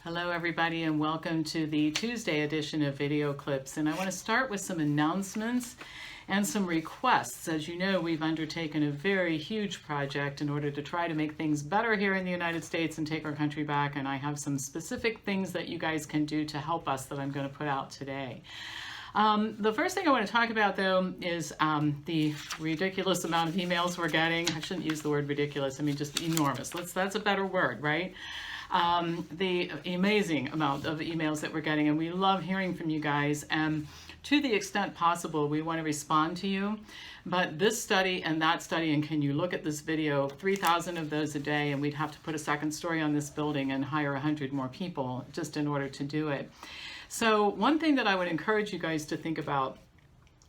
Hello everybody and welcome to the Tuesday edition of Video Clips, and I want to start with some announcements and some requests. As you know, we've undertaken a very huge project in order to try to make things better here in the United States and take our country back, and I have some specific things that you guys can do to help us that I'm going to put out today. The first thing I want to talk about, though, is the ridiculous amount of emails we're getting. I shouldn't use the word ridiculous, I mean just enormous. That's a better word, right? The amazing amount of emails that we're getting, and we love hearing from you guys, and to the extent possible we want to respond to you. But this study and that study, and can you look at this video, 3,000 of those a day, and we'd have to put a second story on this building and hire 100 more people just in order to do it. So one thing that I would encourage you guys to think about,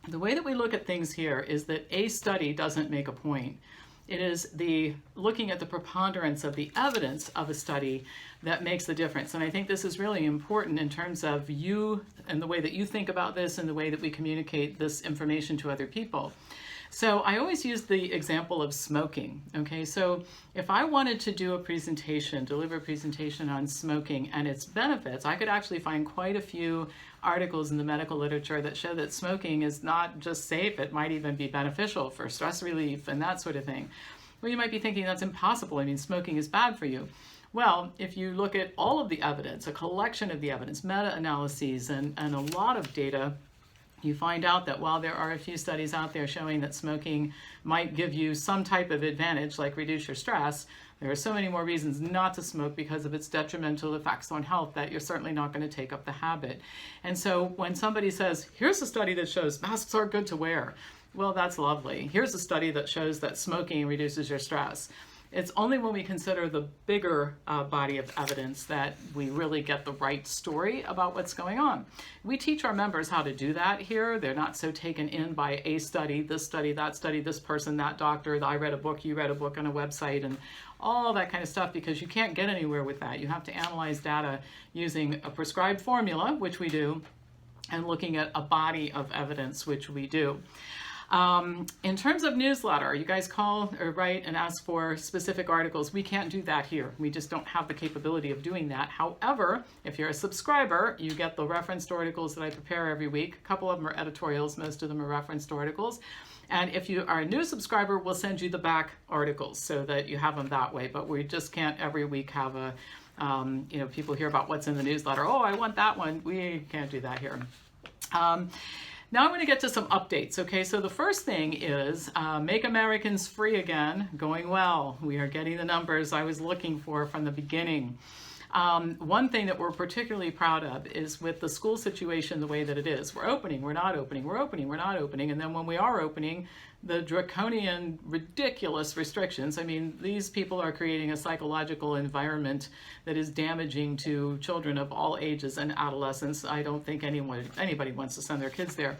the way that we look at things here is that a study doesn't make a point. It is the looking at the preponderance of the evidence of a study that makes the difference. And I think this is really important in terms of you and the way that you think about this and the way that we communicate this information to other people. So I always use the example of smoking. Okay, so if I wanted to do a presentation, deliver a presentation on smoking and its benefits, I could actually find quite a few articles in the medical literature that show that smoking is not just safe, it might even be beneficial for stress relief and that sort of thing. Well, you might be thinking that's impossible. I mean, smoking is bad for you. Well, if you look at all of the evidence, a collection of the evidence, meta-analyses, and a lot of data, you find out that while there are a few studies out there showing that smoking might give you some type of advantage, like reduce your stress, there are so many more reasons not to smoke because of its detrimental effects on health that you're certainly not going to take up the habit. And so when somebody says, here's a study that shows masks are good to wear, well, that's lovely. Here's a study that shows that smoking reduces your stress. It's only when we consider the bigger body of evidence that we really get the right story about what's going on. We teach our members how to do that here. They're not so taken in by a study, this study, that study, this person, that doctor, I read a book, you read a book on a website, and all that kind of stuff, because you can't get anywhere with that. You have to analyze data using a prescribed formula, which we do, and looking at a body of evidence, which we do. In terms of newsletter, you guys call or write and ask for specific articles. We can't do that here. We just don't have the capability of doing that. However, if you're a subscriber, you get the referenced articles that I prepare every week. A couple of them are editorials, most of them are referenced articles. And if you are a new subscriber, we'll send you the back articles so that you have them that way. But we just can't every week have a, people hear about what's in the newsletter. Oh, I want that one. We can't do that here. Now I'm going to get to some updates. Okay, so the first thing is Make Americans Free Again, going well. We are getting the numbers I was looking for from the beginning. One thing that we're particularly proud of is with the school situation the way that it is. We're opening, we're not opening, we're opening, we're not opening, and then when we are opening, the draconian, ridiculous restrictions. I mean, these people are creating a psychological environment that is damaging to children of all ages and adolescents. I don't think anybody wants to send their kids there.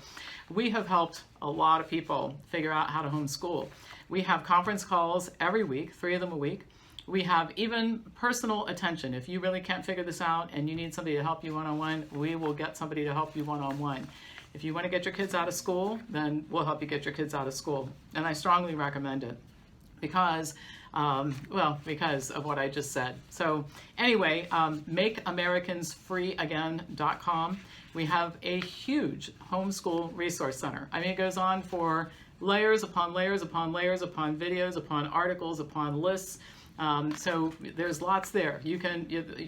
We have helped a lot of people figure out how to homeschool. We have conference calls every week, 3 of them a week. We have even personal attention. If you really can't figure this out and you need somebody to help you one-on-one, we will get somebody to help you one-on-one. If you want to get your kids out of school, then we'll help you get your kids out of school. And I strongly recommend it because of what I just said. So anyway, MakeAmericansFreeAgain.com. We have a huge homeschool resource center. I mean, it goes on for layers upon layers upon layers upon videos, upon articles, upon lists. So there's lots there.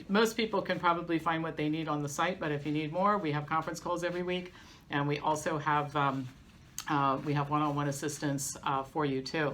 Most people can probably find what they need on the site, but if you need more, we have conference calls every week, and we also have one-on-one assistance for you too.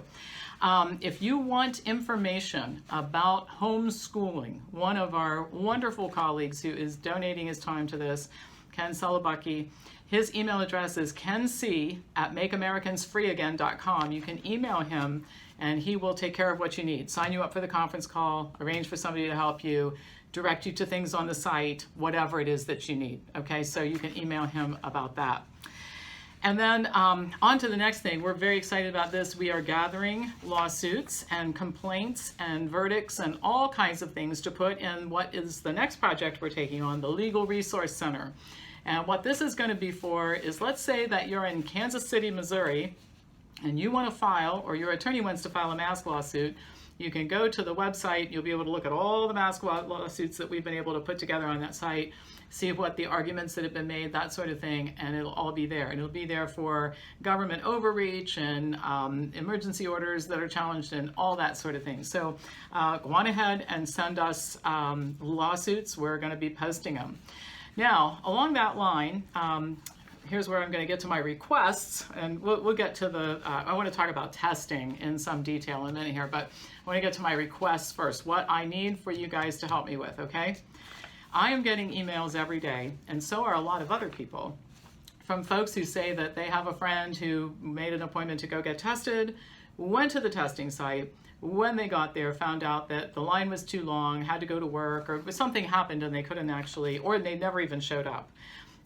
If you want information about homeschooling, one of our wonderful colleagues who is donating his time to this, Ken Celabucky, his email address is kenc@makeamericansfreeagain.com. You can email him and he will take care of what you need. Sign you up for the conference call, arrange for somebody to help you, direct you to things on the site, whatever it is that you need. Okay, so you can email him about that. And then on to the next thing. We're very excited about this. We are gathering lawsuits and complaints and verdicts and all kinds of things to put in what is the next project we're taking on, the Legal Resource Center. And what this is going to be for is, let's say that you're in Kansas City, Missouri, and you want to file, or your attorney wants to file a mask lawsuit. You can go to the website. You'll be able to look at all the mask lawsuits that we've been able to put together on that site, see what the arguments that have been made, that sort of thing, and it'll all be there. And it'll be there for government overreach and emergency orders that are challenged and all that sort of thing. So go on ahead and send us lawsuits. We're going to be posting them. Now, along that line, here's where I'm going to get to my requests, and we'll get to the, I want to talk about testing in some detail in a minute here, but I want to get to my requests first, what I need for you guys to help me with, okay? I am getting emails every day, and so are a lot of other people, from folks who say that they have a friend who made an appointment to go get tested, went to the testing site, when they got there, found out that the line was too long, had to go to work, or something happened and they couldn't actually, or they never even showed up.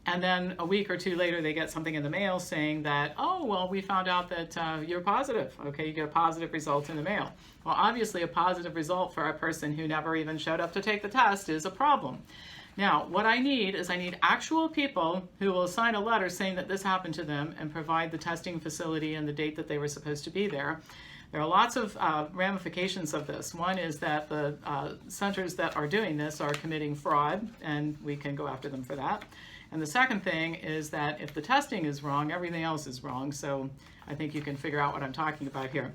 And then a week or two later, they get something in the mail saying that, oh, well, we found out that you're positive. Okay, you get a positive result in the mail. Well, obviously, a positive result for a person who never even showed up to take the test is a problem. Now, what I need is I need actual people who will sign a letter saying that this happened to them and provide the testing facility and the date that they were supposed to be there. There are lots of ramifications of this. One is that the centers that are doing this are committing fraud, and we can go after them for that. And the second thing is that if the testing is wrong, everything else is wrong. So I think you can figure out what I'm talking about here.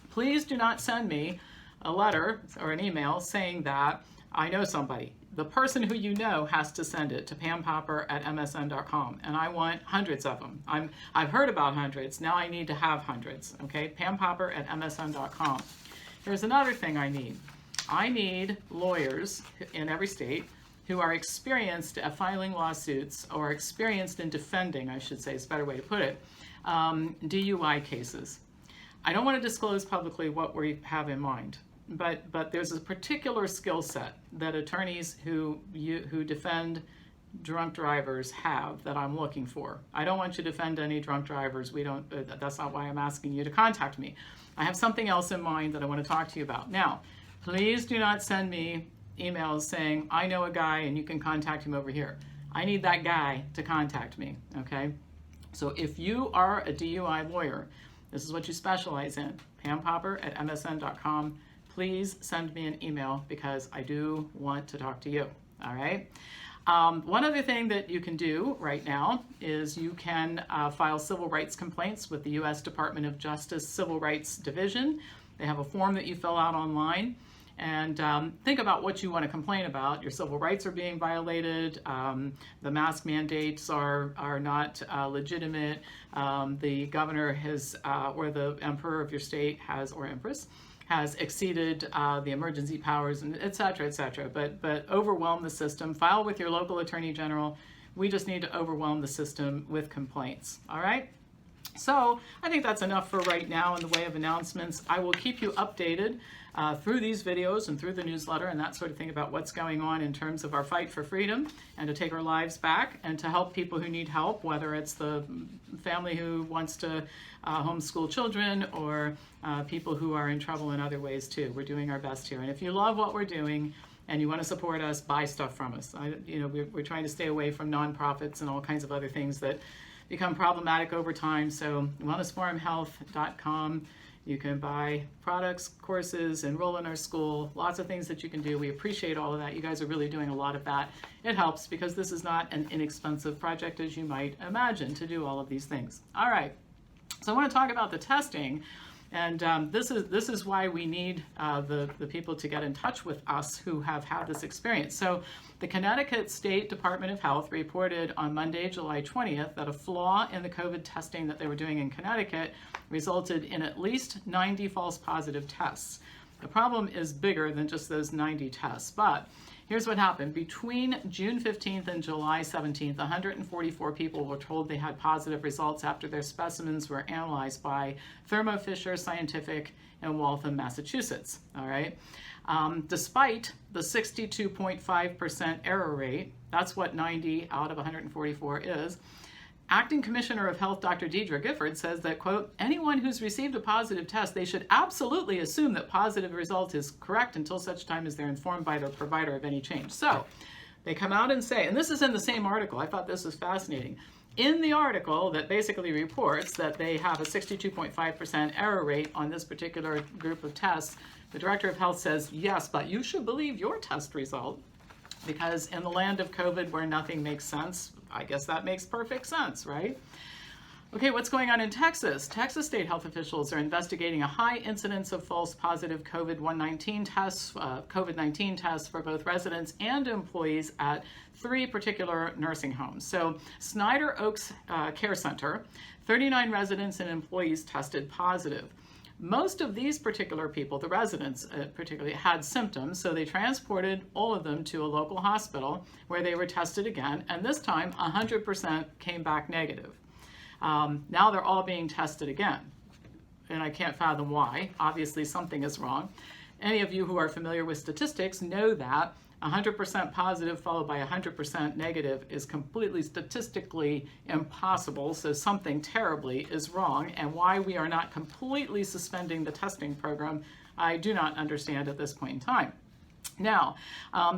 Please do not send me a letter or an email saying that I know somebody. The person who you know has to send it to pampopper@msn.com, and I want hundreds of them. I've heard about hundreds. Now I need to have hundreds. Okay, pampopper@msn.com. Here's another thing I need. I need lawyers in every state who are experienced at filing lawsuits, or experienced in defending, I should say is a better way to put it, DUI cases. I don't want to disclose publicly what we have in mind, but there's a particular skill set that attorneys who defend drunk drivers have that I'm looking for. I don't want you to defend any drunk drivers. That's not why I'm asking you to contact me. I have something else in mind that I want to talk to you about. Now, please do not send me emails saying, I know a guy and you can contact him over here. I need that guy to contact me, okay? So if you are a DUI lawyer, this is what you specialize in, pampopper@msn.com. Please send me an email because I do want to talk to you, all right? One other thing that you can do right now is you can file civil rights complaints with the U.S. Department of Justice Civil Rights Division. They have a form that you fill out online. And think about what you want to complain about. Your civil rights are being violated. The mask mandates are not legitimate. The governor has, or the emperor of your state has, or empress, has exceeded the emergency powers, and et cetera, et cetera. But overwhelm the system. File with your local attorney general. We just need to overwhelm the system with complaints. All right? So I think that's enough for right now in the way of announcements. I will keep you updated through these videos and through the newsletter and that sort of thing about what's going on in terms of our fight for freedom and to take our lives back and to help people who need help, whether it's the family who wants to homeschool children or people who are in trouble in other ways too. We're doing our best here. And if you love what we're doing and you want to support us, buy stuff from us. We're trying to stay away from nonprofits and all kinds of other things that become problematic over time. So WellnessForumHealth.com. You can buy products, courses, enroll in our school, lots of things that you can do. We appreciate all of that. You guys are really doing a lot of that. It helps because this is not an inexpensive project as you might imagine to do all of these things. All right, so I want to talk about the testing. And this is why we need the people to get in touch with us who have had this experience. So the Connecticut State Department of Health reported on Monday, July 20th, that a flaw in the COVID testing that they were doing in Connecticut resulted in at least 90 false positive tests. The problem is bigger than just those 90 tests, but here's what happened. Between June 15th and July 17th, 144 people were told they had positive results after their specimens were analyzed by Thermo Fisher Scientific in Waltham, Massachusetts. All right. Despite the 62.5% error rate, that's what 90 out of 144 is, Acting Commissioner of Health, Dr. Deidre Gifford, says that, quote, anyone who's received a positive test, they should absolutely assume that positive result is correct until such time as they're informed by their provider of any change. So they come out and say, and this is in the same article, I thought this was fascinating, in the article that basically reports that they have a 62.5% error rate on this particular group of tests, the director of health says, yes, but you should believe your test result, because in the land of COVID where nothing makes sense, I guess that makes perfect sense, right? Okay, what's going on in Texas? Texas state health officials are investigating a high incidence of false positive COVID-19 tests for both residents and employees at 3 particular nursing homes. So Snyder Oaks Care Center, 39 residents and employees tested positive. Most of these particular people, the residents particularly, had symptoms, so they transported all of them to a local hospital where they were tested again, and this time 100% came back negative. Now they're all being tested again, and I can't fathom why. Obviously something is wrong. Any of you who are familiar with statistics know that 100% positive followed by 100% negative is completely statistically impossible, so something terribly is wrong, and why we are not completely suspending the testing program, I do not understand at this point in time. Now,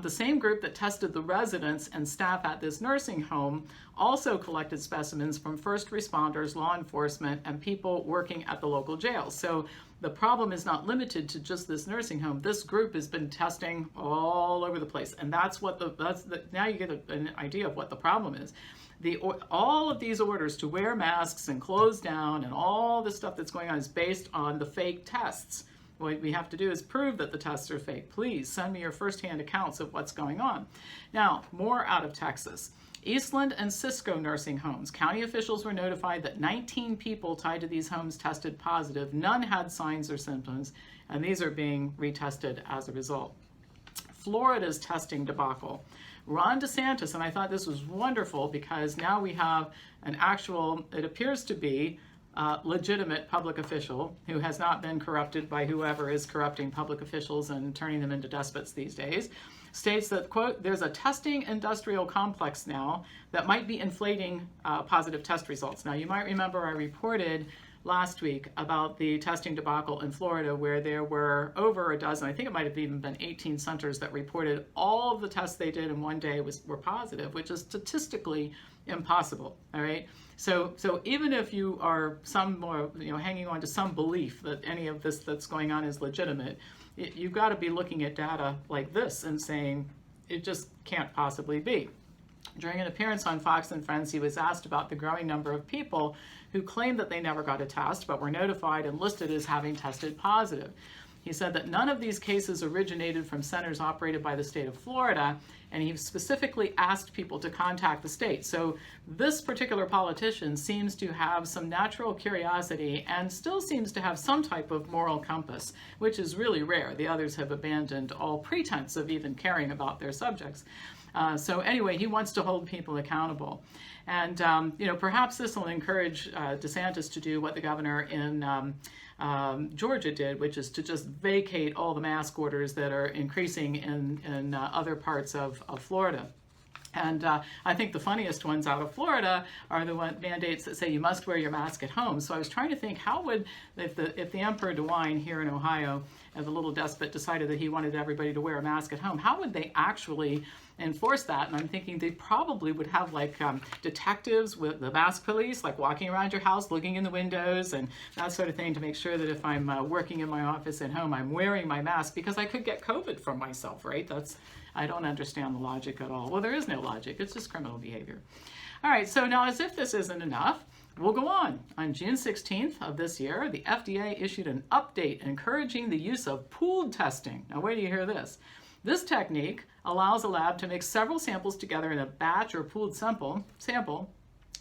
the same group that tested the residents and staff at this nursing home also collected specimens from first responders, law enforcement, and people working at the local jails. So the problem is not limited to just this nursing home. This group has been testing all over the place, and now you get an idea of what the problem is. All of these orders to wear masks and close down and all the stuff that's going on is based on the fake tests. What we have to do is prove that the tests are fake. Please send me your firsthand accounts of what's going on. Now, more out of Texas. Eastland and Cisco nursing homes. County officials were notified that 19 people tied to these homes tested positive. None had signs or symptoms, and these are being retested as a result. Florida's testing debacle. Ron DeSantis, and I thought this was wonderful because now we have an actual, it appears to be, legitimate public official who has not been corrupted by whoever is corrupting public officials and turning them into despots these days, states that, quote, there's a testing industrial complex now that might be inflating positive test results. Now, you might remember I reported last week about the testing debacle in Florida where there were over a dozen, I think it might have even been 18 centers that reported all of the tests they did in one day were positive, which is statistically impossible, all right? So even if you are hanging on to some belief that any of this that's going on is legitimate, you've got to be looking at data like this and saying it just can't possibly be. During an appearance on Fox and Friends, he was asked about the growing number of people who claimed that they never got a test but were notified and listed as having tested positive. He said that none of these cases originated from centers operated by the state of Florida, and he specifically asked people to contact the state. So this particular politician seems to have some natural curiosity and still seems to have some type of moral compass, which is really rare. The others have abandoned all pretense of even caring about their subjects. So anyway, he wants to hold people accountable. And, perhaps this will encourage DeSantis to do what the governor in Georgia did, which is to just vacate all the mask orders that are increasing in other parts of Florida. And I think the funniest ones out of Florida are the mandates that say you must wear your mask at home. So I was trying to think, how would, if the Emperor DeWine here in Ohio, the little despot, decided that he wanted everybody to wear a mask at home, how would they actually enforce that? And I'm thinking they probably would have detectives with the mask police, walking around your house, looking in the windows and that sort of thing to make sure that if I'm working in my office at home, I'm wearing my mask because I could get COVID from myself, right? I don't understand the logic at all. Well, there is no logic. It's just criminal behavior. All right, so now as if this isn't enough, we'll go on. On June 16th of this year, the FDA issued an update encouraging the use of pooled testing. Now, wait till you hear this. This technique allows a lab to mix several samples together in a batch or pooled sample,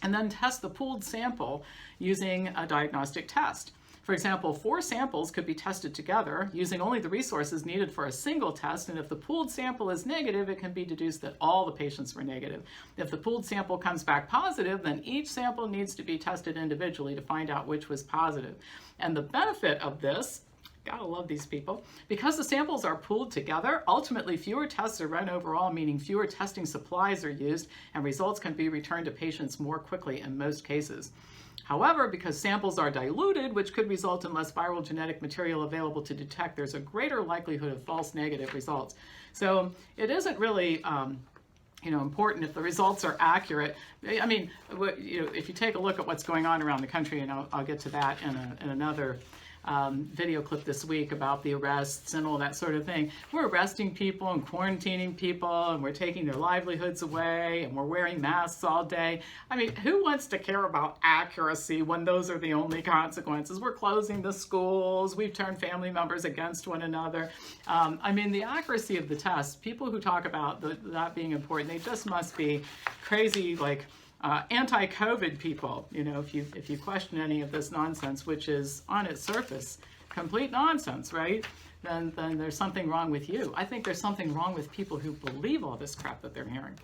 and then test the pooled sample using a diagnostic test. For example, 4 samples could be tested together using only the resources needed for a single test, and if the pooled sample is negative, it can be deduced that all the patients were negative. If the pooled sample comes back positive, then each sample needs to be tested individually to find out which was positive. And the benefit of this, gotta love these people, because the samples are pooled together, ultimately fewer tests are run overall, meaning fewer testing supplies are used, and results can be returned to patients more quickly in most cases. However, because samples are diluted, which could result in less viral genetic material available to detect, there's a greater likelihood of false negative results. So it isn't really important if the results are accurate. I mean, if you take a look at what's going on around the country, and I'll get to that in another video clip this week about the arrests and all that sort of thing. We're arresting people and quarantining people, and we're taking their livelihoods away, and we're wearing masks all day. I mean, who wants to care about accuracy when those are the only consequences? We're closing the schools. We've turned family members against one another. I mean, the accuracy of the test, people who talk about that being important, they just must be crazy, like anti-COVID people, if you question any of this nonsense, which is on its surface complete nonsense, right? Then there's something wrong with you. I think there's something wrong with people who believe all this crap that they're hearing.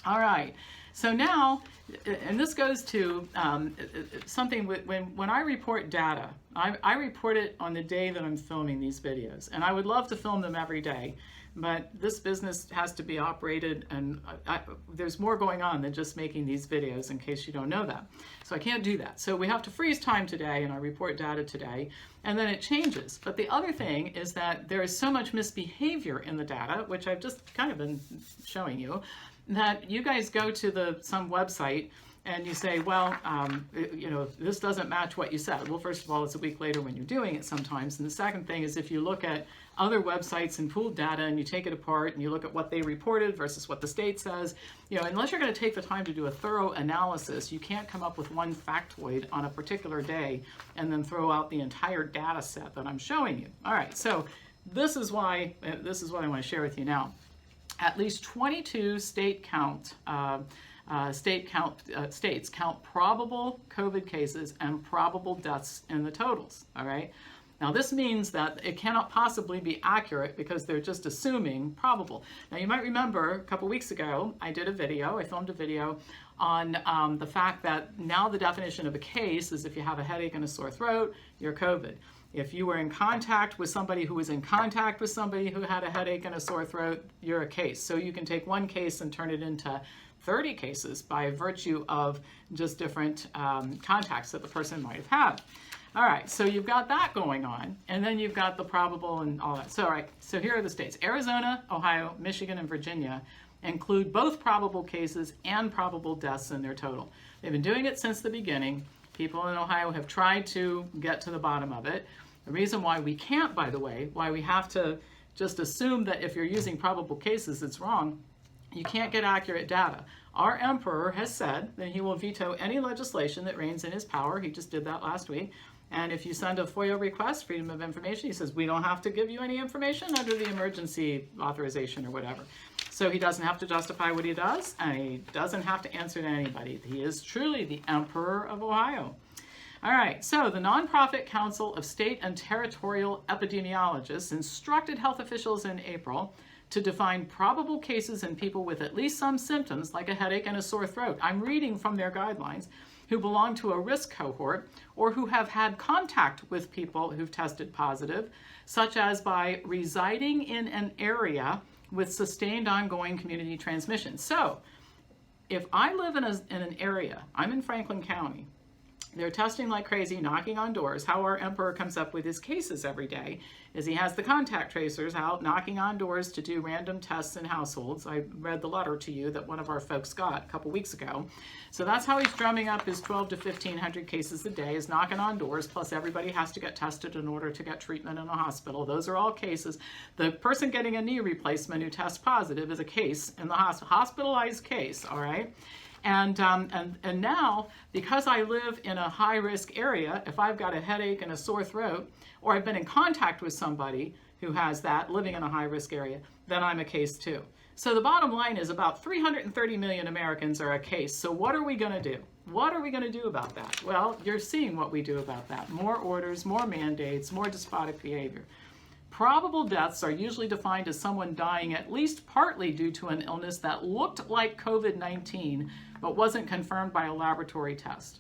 All right, so now, and this goes to something when I report data, I report it on the day that I'm filming these videos, and I would love to film them every day. But this business has to be operated, and there's more going on than just making these videos, in case you don't know that. So I can't do that. So we have to freeze time today, and I report data today, and then it changes. But the other thing is that there is so much misbehavior in the data, which I've just kind of been showing you, that you guys go to some website and you say, well, this doesn't match what you said. Well, first of all, it's a week later when you're doing it sometimes. And the second thing is if you look at other websites and pooled data and you take it apart and you look at what they reported versus what the state says, unless you're going to take the time to do a thorough analysis, you can't come up with one factoid on a particular day and then throw out the entire data set that I'm showing you. All right, so this is what I want to share with you now. At least 22 states count probable COVID cases and probable deaths in the totals, all right? Now this means that it cannot possibly be accurate because they're just assuming probable. Now you might remember a couple weeks ago, I filmed a video on the fact that now the definition of a case is if you have a headache and a sore throat, you're COVID. If you were in contact with somebody who was in contact with somebody who had a headache and a sore throat, you're a case. So you can take one case and turn it into 30 cases by virtue of just different contacts that the person might have had. All right, so you've got that going on, and then you've got the probable and all that. So, all right, so here are the states. Arizona, Ohio, Michigan, and Virginia include both probable cases and probable deaths in their total. They've been doing it since the beginning. People in Ohio have tried to get to the bottom of it. The reason why we can't, by the way, why we have to just assume that if you're using probable cases, it's wrong, you can't get accurate data. Our emperor has said that he will veto any legislation that reigns in his power. He just did that last week. And if you send a FOIA request, Freedom of Information, he says, we don't have to give you any information under the emergency authorization or whatever. So he doesn't have to justify what he does, and he doesn't have to answer to anybody. He is truly the emperor of Ohio. All right, so the Nonprofit Council of State and Territorial Epidemiologists instructed health officials in April to define probable cases in people with at least some symptoms, like a headache and a sore throat. I'm reading from their guidelines, who belong to a risk cohort or who have had contact with people who've tested positive, such as by residing in an area with sustained ongoing community transmission. So if I live in an area, I'm in Franklin County, they're testing like crazy, knocking on doors. How our emperor comes up with his cases every day is he has the contact tracers out knocking on doors to do random tests in households. I read the letter to you that one of our folks got a couple weeks ago. So that's how he's drumming up his 12 to 1,500 cases a day, is knocking on doors, plus everybody has to get tested in order to get treatment in a hospital. Those are all cases. The person getting a knee replacement who tests positive is a case in the hospitalized case, all right? And now, because I live in a high-risk area, if I've got a headache and a sore throat, or I've been in contact with somebody who has that living in a high-risk area, then I'm a case too. So the bottom line is about 330 million Americans are a case. So what are we going to do? What are we going to do about that? Well, you're seeing what we do about that. More orders, more mandates, more despotic behavior. Probable deaths are usually defined as someone dying at least partly due to an illness that looked like COVID-19 but wasn't confirmed by a laboratory test.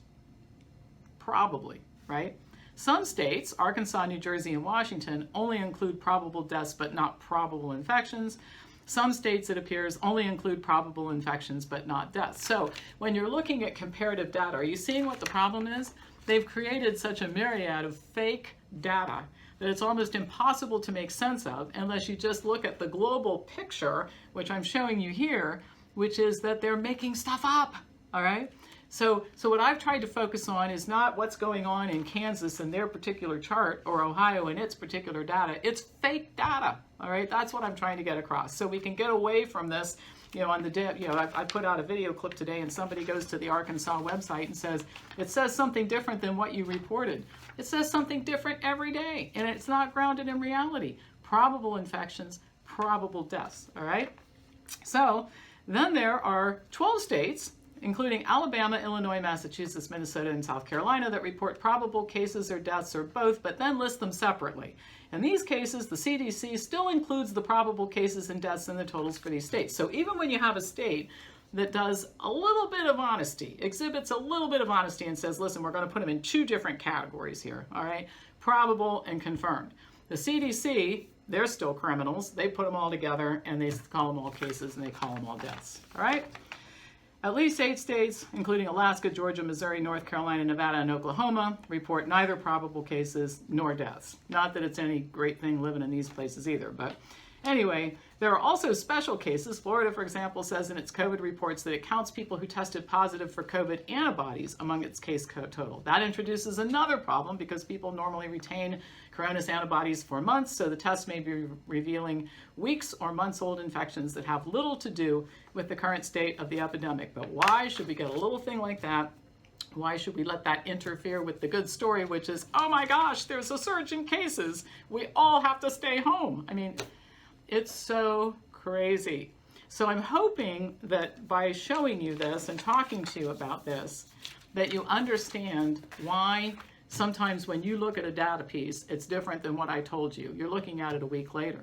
Probably, right? Some states, Arkansas, New Jersey, and Washington, only include probable deaths but not probable infections. Some states, it appears, only include probable infections but not deaths. So when you're looking at comparative data, are you seeing what the problem is? They've created such a myriad of fake data that it's almost impossible to make sense of unless you just look at the global picture, which I'm showing you here, which is that they're making stuff up, all right? So what I've tried to focus on is not what's going on in Kansas and their particular chart or Ohio and its particular data. It's fake data, all right? That's what I'm trying to get across. So we can get away from this, on the day, I put out a video clip today and somebody goes to the Arkansas website and says, it says something different than what you reported. It says something different every day, and it's not grounded in reality. Probable infections, probable deaths, all right? So then there are 12 states, including Alabama, Illinois, Massachusetts, Minnesota, and South Carolina, that report probable cases or deaths or both, but then list them separately. In these cases, the CDC still includes the probable cases and deaths in the totals for these states. So even when you have a state that does a little bit of honesty, exhibits a little bit of honesty and says, listen, we're going to put them in two different categories here, all right? Probable and confirmed. The CDC, they're still criminals. They put them all together and they call them all cases and they call them all deaths, all right? At least 8 states, including Alaska, Georgia, Missouri, North Carolina, Nevada, and Oklahoma, report neither probable cases nor deaths. Not that it's any great thing living in these places either, but anyway, there are also special cases. Florida, for example, says in its COVID reports that it counts people who tested positive for COVID antibodies among its case total. That introduces another problem because people normally retain coronavirus antibodies for months, so the test may be revealing weeks or months old infections that have little to do with the current state of the epidemic. But why should we get a little thing like that? Why should we let that interfere with the good story, which is, oh my gosh, there's a surge in cases. We all have to stay home. I mean, it's so crazy. So I'm hoping that by showing you this and talking to you about this, that you understand why sometimes when you look at a data piece, it's different than what I told you. You're looking at it a week later.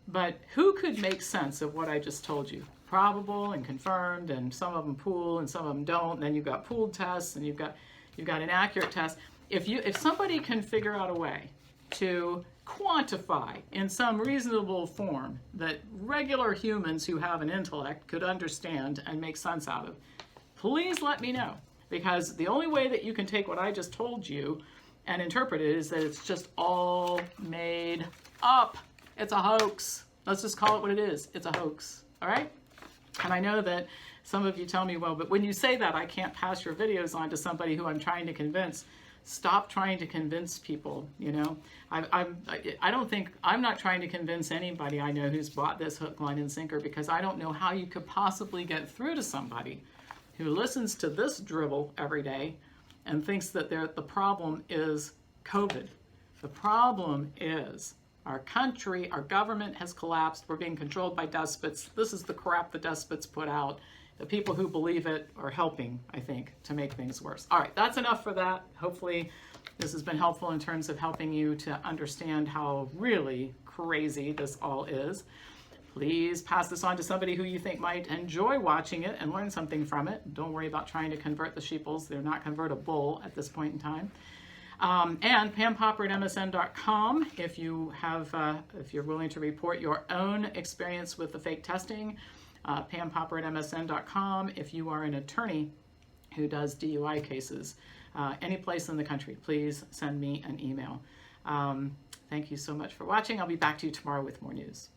But who could make sense of what I just told you? Probable and confirmed, and some of them pool and some of them don't. And then you've got pooled tests and you've got inaccurate tests. If somebody can figure out a way to quantify in some reasonable form that regular humans who have an intellect could understand and make sense out of, please let me know. Because the only way that you can take what I just told you and interpret it is that it's just all made up. It's a hoax. Let's just call it what it is. It's a hoax. All right? And I know that some of you tell me, well, but when you say that, I can't pass your videos on to somebody who I'm trying to convince. Stop trying to convince people, I'm not trying to convince anybody I know who's bought this hook, line, and sinker, because I don't know how you could possibly get through to somebody who listens to this drivel every day and thinks that the problem is COVID. The problem is our country, our government has collapsed. We're being controlled by despots. This is the crap the despots put out. The people who believe it are helping, I think, to make things worse. All right, that's enough for that. Hopefully this has been helpful in terms of helping you to understand how really crazy this all is. Please pass this on to somebody who you think might enjoy watching it and learn something from it. Don't worry about trying to convert the sheeples. They're not convertible at this point in time. And pampopper@msn.com if you're willing to report your own experience with the fake testing. pampopper@msn.com if you are an attorney who does DUI cases. Any place in the country, please send me an email. Thank you so much for watching. I'll be back to you tomorrow with more news.